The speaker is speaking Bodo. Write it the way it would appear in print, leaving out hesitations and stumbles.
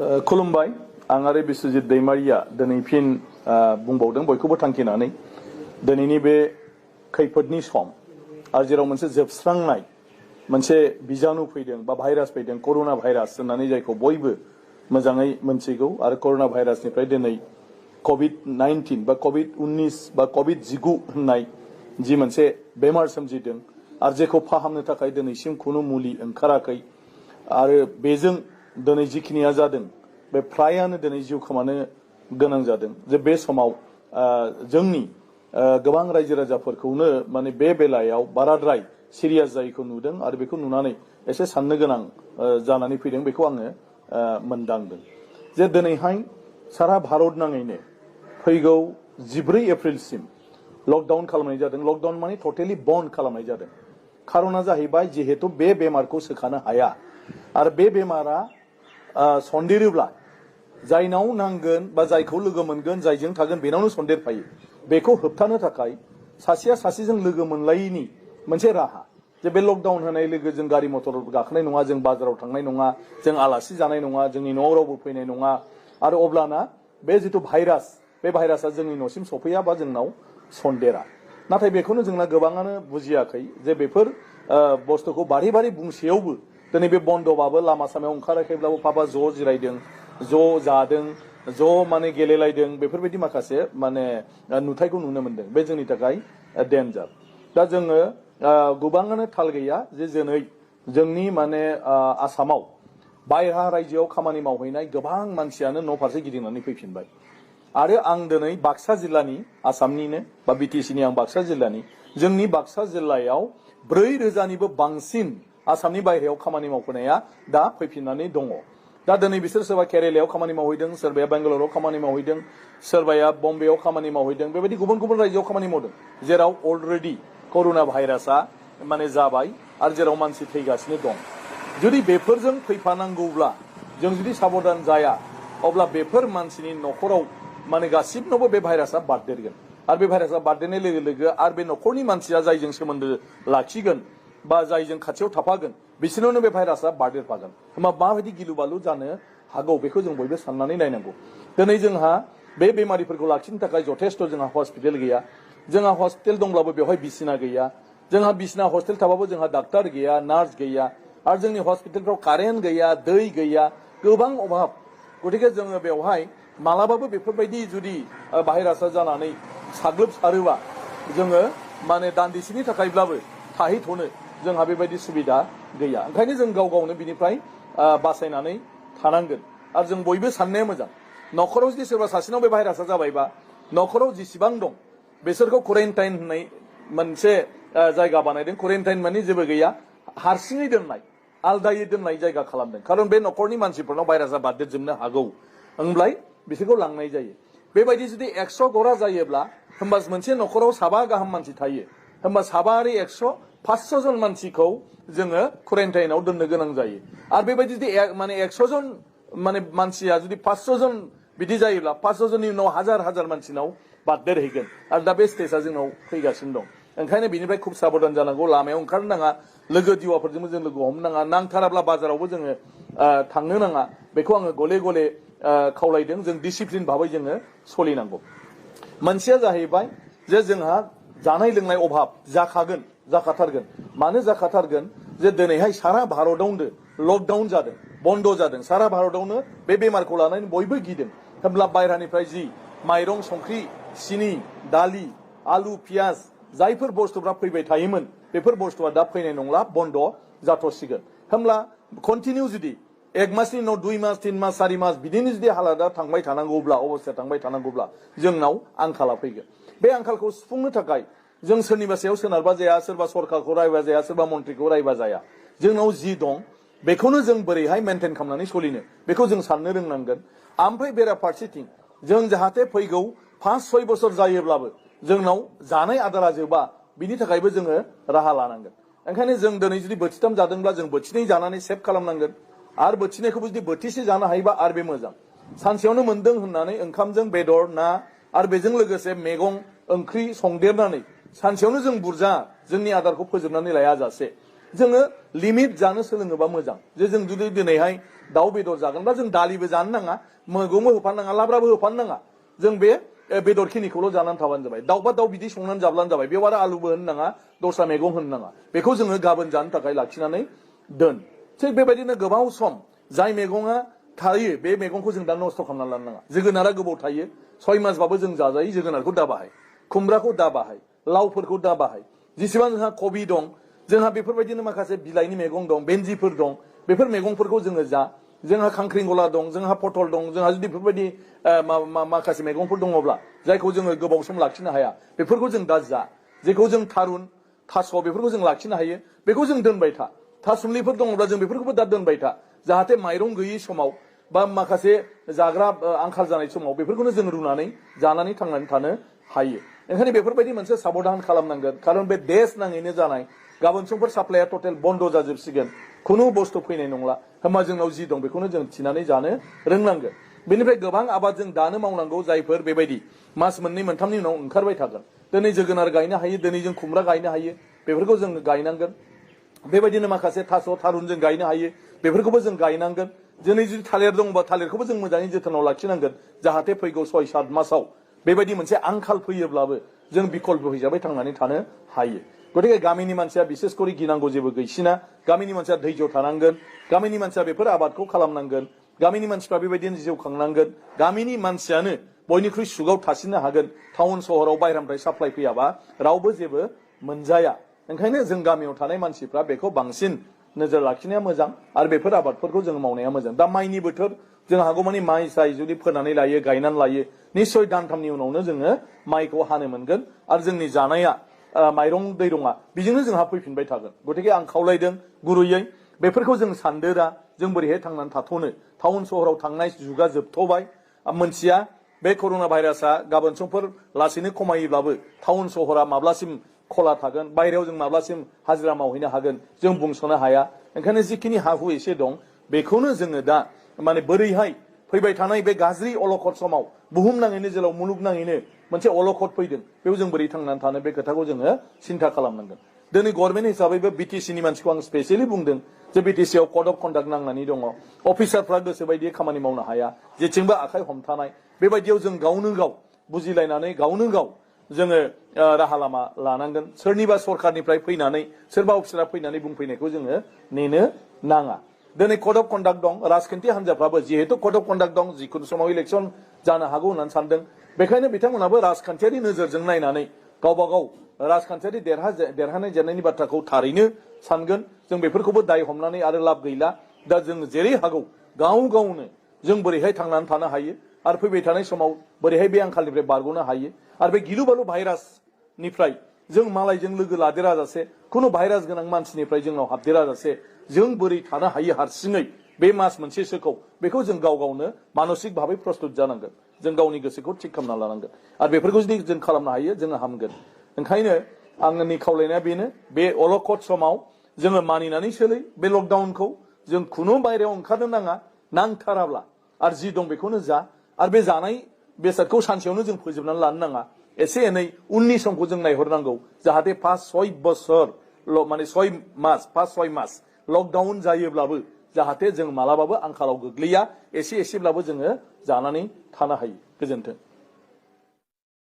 खुलुमबाय आं आरो बिस्वजित दैमारिया दिनै फिन बुंबावदों बयखौबो थांखिनानै दिनैनि बे खैफोदनि सम आरो जेराव मोनसे जोबस्रांनाय मोनसे बिजानु फैदों बा भाइरास फैदों कर'ना भाइरास होननानै जायखौ बयबो मोजाङै मोनथिगौ आरो कर'ना भाइरासनिफ्राय दिनै कभिड-19 बा कभिड-19 बा कभिड-19 होननाय जि मोनसे बेमार सोमजिदों आरो जेखौ फाहामनो थाखाय दिनैसिम खुनु मुलि ओंखाराखै आरो बेजों दिनै जिखिनिया जादों बे फ्रायानो दिनै जिउ खोमानो गोनां जादों जे बे समाव जोंनि गोबां रायजो राजाफोरखौनो माने बे बेलायाव बाराद्राय सिरियास जायैखौ नुदों आरो बेखौ नुनानै एसे साननो गोनां जानानै फैदों बेखौ आङो मोनदांदों जे दिनैहाय सारा भारत नाङैनो फैगौ 14 एप्रिलसिम लकडाउन खालामनाय जादों। लकडाउन माने टटेलि बन्द खालामनाय जादों। खारना जाहैबाय जिहेतु बे बेमारखौ सोखानो हाया आरो बे बेमारा सन्देरोब्ला जायनाव नांगोन बा जायखौ लोगो मोनगोन जायजों थागोन बेनावनो सन्देरफायो। बेखौ होबथानो थाखाय सासेया सासेजों लोगो मोनलायैनि मोनसे राहा जे बे लकडाउन होनाय लोगो जों गारि मटर गाखोनाय नङा, जों बाजाराव थांनाय नङा, जों आलासि जानाय नङा, जोंनि न'आव रावबो फैनाय नङा आरो अब्लाना बे जिथु भाइरास बे भाइरासआ जोंनि न'सिम सफैया बा जोंनाव सन्देरा। नाथाय बेखौनो जोंना गोबाङानो बुजियाखै जे बेफोर बुस्थुखौ बारे बारे बुंसेयावबो दिनै बे बन्दबाबो लामा सामायाव ओंखाराखैब्लाबो पापा ज' जिरायदों, ज' जादों, ज' माने गेलेलायदों, बेफोरबायदि माखासे माने नुथायखौ नुनो मोनदों। बे जोंनि थाखाय डेन्जार। दा जोङो गोबाङानो थाल गैया जे दिनै जोंनि माने आसामाव बायह्रा रायजोआव खामानि मावहैनाय गोबां मानसियानो न' फारसे गिदिंनानै फैफिनबाय आरो आं दिनै बाक्सा जिल्लानि आसामनिनो बा बिटिसिनि आं बाक्सा जिल्लानि जोंनि बाक्सा जिल्लायाव 4,000निबो बांसिन आसामनि बायहेरायाव खामानि मावफैनाया दा फैफिननानै दङ। दा दिनै बिसोर सोरबा केरेलायाव खामानि मावहैदों, सोरबाया बेंगालुरुआव खामानि मावहैदों, सोरबाया बम्बेआव खामानि मावहैदों, बेबायदि गुबुन गुबुन रायजोआव खामानि मावदों जेराव अलरेडि कर'ना भाइरासआ माने जाबाय आरो जेराव मानसि थैगासिनो दं। जुदि बेफोरजों फैफानांगौब्ला जों जुदि साबधान जाया अब्ला बेफोर मानसिनि न'खराव माने गासिबनावबो बे भाइरासआ बारदेरगोन आरो बे भाइरासआ बारदेरनाय लोगो लोगो आरो बे न'खरनि मानसिया जायजों सोमोन्दो लाखिगोन बा जायजों खाथियाव थाफागोन बिसोरनावनो बे भाइरासआ बारदेरफागोन। होमबा माबायदि गिलु बालु जानो हागौ बेखौ जों बयबो साननानै नायनांगौ। दिनै जोंहा बे बेमारिफोरखौ लाखिनो थाखाय जथेस्थ' जोंहा हस्पिटाल गैया। जोंहा हस्पिटाल दंब्लाबो बेवहाय बिसिना गैया। जोंहा बिसिना हस्पिटाल थाबाबो जोंहा डाक्टार गैया, नार्स गैया आरो जोंनि हस्पिटालफ्राव कारेन्ट गैया, दै गैया, गोबां अभाब। गतिके जोङो बेवहाय मालाबाबो बेफोरबायदि जुदि भाइरासआ जानानै साग्लोबसारोबा जोङो माने दान्दिसेनि थाखायब्लाबो थाहैथ'नो जोंहा बेबायदि सुबिदा गैया। ओंखायनो जों गाव गावनो बिनिफ्राय बासायनानै थानांगोन आरो जों बयबो साननाया मोजां। न'खराव जुदि सोरबा सासेनाव बे भाइरासआ जाबायबा न'खराव जेसेबां दं बिसोरखौ क्वारेन्टाइन होननाय मोनसे जायगा बानायदों। क्वारेन्टाइन माने जेबो गैया, हारसिङै दोननाय, आलदायै दोननाय जायगा खालामदों। खारन बे न'खरनि मानसिफोरनाव भाइरासआ बारदेरजोबनो हागौ होनब्लाय बिसोरखौ लांनाय जायो। बेबायदि जुदि 100 गरा जायोब्ला होमबा मोनसे न'खराव 7 गाहाम मानसि थायो। होमबा 7 आरो 100 500 जन मानसिखौ जोङो क्वारेन्टाइनाव दोननो गोनां जायो। आरो बेबायदि जुदि माने 100 जन माने मानसिया जुदि 500 जन बिदि जायोब्ला 500 जननि उनाव हाजार हाजार मानसिनाव बारदेरहैगोन आरो दा बे स्टेजआ जोंनाव फैगासिनो दं। ओंखायनो बिनिफ्राय खुब साबधान जानांगौ। लामायाव ओंखारनो नाङा, लोगो दिवाफोरजोंबो जों लोगो हमनो नाङा, नांथाराब्ला बाजारावबो जोङो थांनो नाङा। बेखौ आङो गले गले खावलायदों। जों डिसिप्लिन भाबै जोङो सोलिनांगौ। मोनसेया जाहैबाय जे जोंहा जानाय लोंनाय अभाब जाखाथारगोन। मानो जाखाथारगोन जे दिनैहाय सारा भारतआवनो लकडाउन जादों, बन्द जादों। सारा भारतआवनो बे बेमारखौ लानानै बयबो गिदों। होमब्ला बायह्रानिफ्राय जि माइरं, संख्रि, सिनि, दालि, आलु, पियाज जायफोर बुस्थुफ्रा फैबाय थायोमोन बेफोर बुस्थुआ दा फैनाय नंला, बन्द जाथ'सिगोन। होमब्ला कन्टिनिउ जुदि 1 मासनि उनाव 2 मास, 3 मास, 4 मास बिदिनो जुदि हालादा थांबाय थानांगौब्ला, अबस्थाया थांबाय थानांगौब्ला जोंनाव आंखाला फैगोन। बे आंखालखौ सुफुंनो थाखाय जों सोरनिबा सायाव सोनारबा जाया, सोरबा सरकारखौ रायबा जाया, सोरबा मन्थ्रिखौ रायबा जाया। जोंनाव जि दं बेखौनो जों बोरैहाय मेनटेन खालामनानै सोलिनो बेखौ जों साननो रोंनांगोन। ओमफ्राय बेराफारसेथिं जों जाहाथे फैगौ 5-6 बोसोर जायोब्लाबो जोंनाव जानाय आदारा जोबा बिनि थाखायबो जोङो राहा लानांगोन। ओंखायनो जों दिनै जुदि बोथिथाम जादोंब्ला जों बोथिनै जानानै सेभ खालामनांगोन आरो बोथिनैखौबो जुदि बोथिसे जानो हायोबा आरो बे मोजां। सानसेयावनो मोनदों होननानै ओंखामजों बेदर, ना आरो बेजों लोगोसे मैगं ओंख्रि संदेरनानै सानसेयावनो जों बुरजा जोंनि आदारखौ फोजोबनानै लायाजासे जोङो लिमिट जानो सोलोङोबा मोजां जे जों जुदि दिनैहाय दाउ बेदर जागोनबा जों दालिबो जानो नाङा मैगंबो होफानो नाङा लाब्राबो होफानो नाङा जों बे बेदर खिनिखौल' जानानै थाबानो जाबाय दाउबा दाउ बिदि संनानै जाब्लानो जाबाय बेयाव आरो आलुबो होनो नाङा दस्रा मैगं होनो नाङा बेखौ जोङो गाबोन जानो थाखाय लाखिनानै दोन थिग बेबायदिनो गोबाव सम जाय मैगङा थायो बे मैगंखौ जों दा नस्थ' खालामना लानो नाङा जोगोनारा गोबाव थायो 6 मासबाबो जों जाजायो जोगोनारखौ दा बाहाय खुमब्राखौ दा बाहाय लावफोरखौ दा बाहाय जेसेबां जोंहा कबि दं जोंहा बेफोरबायदिनो माखासे बिलाइनि मैगं दं बेन्जिफोर दं बेफोर मैगंफोरखौ जोङो जा जोंहा खांख्रिंगला दं जोंहा पटल दं जोंहा जुदि बेफोरबायदि माखासे मैगंफोर दङब्ला जायखौ जोङो गोबाव सम लाखिनो हाया बेफोरखौ जों दा जा जेखौ जों थारुन थास' बेफोरखौ जों लाखिनो हायो बेखौ जों दोनबाय था थासुमलिफोर दङब्ला जों बेफोरखौबो दा दोनबाय था जाहाथे माइरं गैयै समाव बा माखासे जाग्रा आंखाल जानाय समाव बेफोरखौनो जों रुनानै जानानै थांनानै थानो हायो ओंखायनो बेफोरबायदि मोनसे साबधान खालामनांगोन खारन बे देश नाङैनो जानाय गाबोन समफोर साप्लाइया टटेल बन्द जाजोबसिगोन खुनु बुस्थु फैनाय नंला होमबा जोंनाव जि दं बेखौनो जों थिनानै जानो रोंनांगोन बेनिफ्राय गोबां आबाद जों दानो मावनांगौ जायफोर बेबायदि मास मोननै मोनथामनि उनाव ओंखारबाय थागोन दिनै जोगोनार गायनो हायो दिनै जों खुमब्रा गायनो हायो बेफोरखौ जों गायनांगोन बेबायदिनो माखासे थास' थारुन जों गायनो हायो बेफोरखौबो जों गायनांगोन दिनै जुदि थालिर दंबा थालिरखौबो जों मोजाङै जोथोनाव लाखिनांगोन जाहाथे फैगौ 6-7 मासाव बेबायदि मोनसे आंखाल फैयोब्लाबो जों बिकल्प हिसाबै थांनानै थानो हायो गतिके गामिनि मानसिया बिसेस करि गिनांगौ जेबो गैसिना गामिनि मानसिया धैर्य थानांगोन गामिनि मानसिया बेफोर आबादखौ खालामनांगोन गामिनि मानसिफ्रा बेबायदिनो जिउ खांनांगोन गामिनि मानसियानो बयनिख्रुइ सुगाव थासिननो हागोन टाउन सहराव बायरानिफ्राय साप्लाइ फैयाबा रावबो जेबो मोनजाया ओंखायनो जों गामियाव थानाय मानसिफ्रा बेखौ बांसिन नोजोर लाखिनाया मोजां आरो बेफोर आबादफोरखौ जों मावनाया मोजां दा माइनि बोथोर जों हागौमानि माइ साइ जुदि फोनानै लायो गायनानै लायो निश्चय दानथामनि उनावनो जोङो माइखौ हानो मोनगोन आरो जोंनि जानाया माइरं दैरङा बेजोंनो जोंहा फैफिनबाय थागोन गतिके आं खावलायदों गुरैयै बेफोरखौ जों सानदोरा जों बोरैहाय थांनानै थाथ'नो टाउन सहराव थांनाय जुगा जोबथ'बाय मोनसिया बे कर'ना भाइरासआ गाबोन समफोर लासैनो खमायोब्लाबो टाउन सहरा माब्लासिम खला थागोन बायरायाव जों माब्लासिम हाजिरा मावहैनो हागोन जों बुंस'नो हाया ओंखायनो जिखिनि हा हु एसे दं बेखौनो जोङो दा माने बोरैहाय फैबाय थानाय बे गाज्रि अलखद समाव बुहुमनाङैनो जेराव मुलुगनाङैनो मोनसे अलखद फैदों बेयाव जों बोरै थांनानै थानो बे खोथाखौ जोङो सिन्था खालामनांगोन दिनै गभर्नमेन्ट हिसाबैबो बिटिसिनि मानसिखौ आं स्पेसियेलि बुंदों जे बिटिसिआव कड अफ कन्डाक्ट नांनानै दङ अफिसारफ्रा गोसो बायदियै खामानि मावनो हाया जेथिंबो आखाइ हमथानाय बेबायदियाव जों गावनो गाव बुजिलायनानै गावनो गाव जोङो राहा लामा लानांगोन सोरनिबा सरखारनिफ्राय फैनानै सोरबा अफिसारा फैनानै बुंफैनायखौ जोङो नेनो नाङा दिनै कड अफ कन्डाक्ट दं राजखान्थि हान्जाफ्राबो जिहेतु कड अफ कन्डाक्ट दं जिखुनु समाव इलेक्सन जानो हागौ होननानै सानदों बेखायनो बिथांमोनाबो राजखान्थियारि नोजोरजों नायनानै गावबा गाव राजखान्थियारि देरहानाय जेननायनि बाथ्राखौ थारैनो सानगोन जों बेफोरखौबो दाय हमनानै आरो लाब गैला दा जों जेरै हागौ गाव गावनो जों बोरैहाय थांनानै थानो हायो आरो फैबाय थानाय समाव बोरैहाय बे आंखालनिफ्राय बारग'नो हायो आरो बे गिलु बालु भाइरासनिफ्राय जों मालायजों लोगो लादेरा जासे खुनु भाइरास गोनां मानसिनिफ्राय जोंनाव हाबदेरा जासे जों बोरै थानो हायो हारसिङै बे मास मोनसेसोखौ बेखौ जों गाव गावनो मानसिक भाबै प्रस्तुत जानांगोन जों गावनि गोसोखौ थिग खालामना लानांगोन आरो बेफोरखौ जुदि जों खालामनो हायो जोङो हामगोन ओंखायनो आंनि खावलायनाया बेनो बे अलखद समाव जोङो मानिनानै सोलै बे लकडाउनखौ जों खुनु बायरायाव ओंखारनो नाङा नांथाराब्ला आरो जि दं बेखौनो जा आरो बे जानाय बेसादखौ सानसेयावनो जों फोजोबनानै लानो नाङा एसे एनै उननि समखौ जों नायहरनांगौ जाहाथे 5-6 बोसोर माने 5-6 मास लकडाउन जायोब्लाबो जाहाथे जों मालाबाबो आंखालाव गोग्लैया एसे एसेब्लाबो जोङो जानानै थानो हायो गोजोन्थों